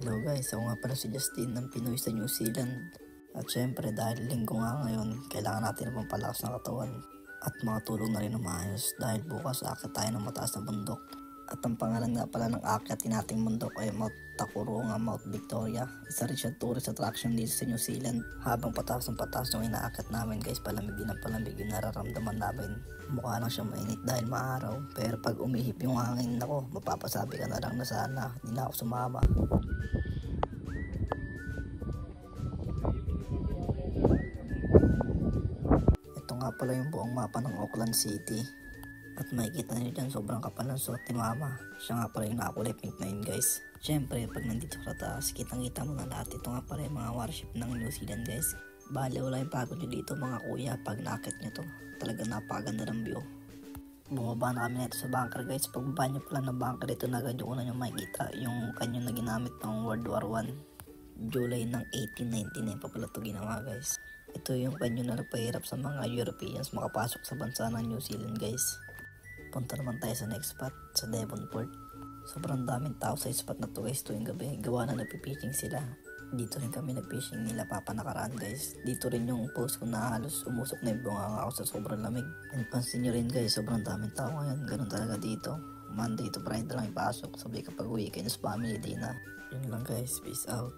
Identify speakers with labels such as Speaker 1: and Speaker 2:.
Speaker 1: Hello guys, ako nga pala si Justin ng Pinoy sa New Zealand. At syempre dahil linggo nga ngayon, kailangan natin ng pampalakas ng katawan at makatulog na rin ng maayos dahil bukas aakit tayo ng mataas na bundok. At ang pangalan nga pala ng aakyatin nating bundok ay Mount Takurunga, Mount Victoria. Isa rin siya tourist attraction dito sa New Zealand. Habang pataas ng pataas yung inaakyat namin guys, palamig din ang palamig yung nararamdaman namin. Mukha lang siya mainit dahil maaraw, pero pag umihip yung hangin, nako, mapapasabi ka na lang na sana hindi na ako sumama. Ito nga pala yung buong mapa ng Auckland City. At makikita nyo dyan, sobrang kapal ng suot ni mama. Siya nga pala yung nakakulay pink na yun guys. Siyempre, pag nandito sa taas, kitang-kita mo na lahat. Ito nga pala yung mga warship ng New Zealand guys. Bale, wala yung pagod nyo dito mga kuya pag nakit nyo to. Talaga napakaganda ng view. Bumaba na kami nito sa bunker guys. Pagbaba nyo pala ng bunker, ito na agad yung una nyo makikita. Yung kanyon na ginamit ng World War I. July ng 1899 pa pala ito ginawa guys. Ito yung kanyon na nagpahirap sa mga Europeans makapasok sa bansa ng New Zealand guys. Punta naman tayo sa next spot, sa Devonport. Sobrang daming tao sa spot na to guys tuwing gabi. Gawa na nagpipishing sila. Dito rin kami nagfishing nila papanakaraan guys. Dito rin yung post ko na halos umusok na yung bunganga ako sa sobrang lamig. And pansin nyo rin guys, sobrang daming tao ngayon. Ganun talaga dito. Monday to Friday lang ipasok. Sabi kapag weekend is family day na. Yun lang guys, peace out.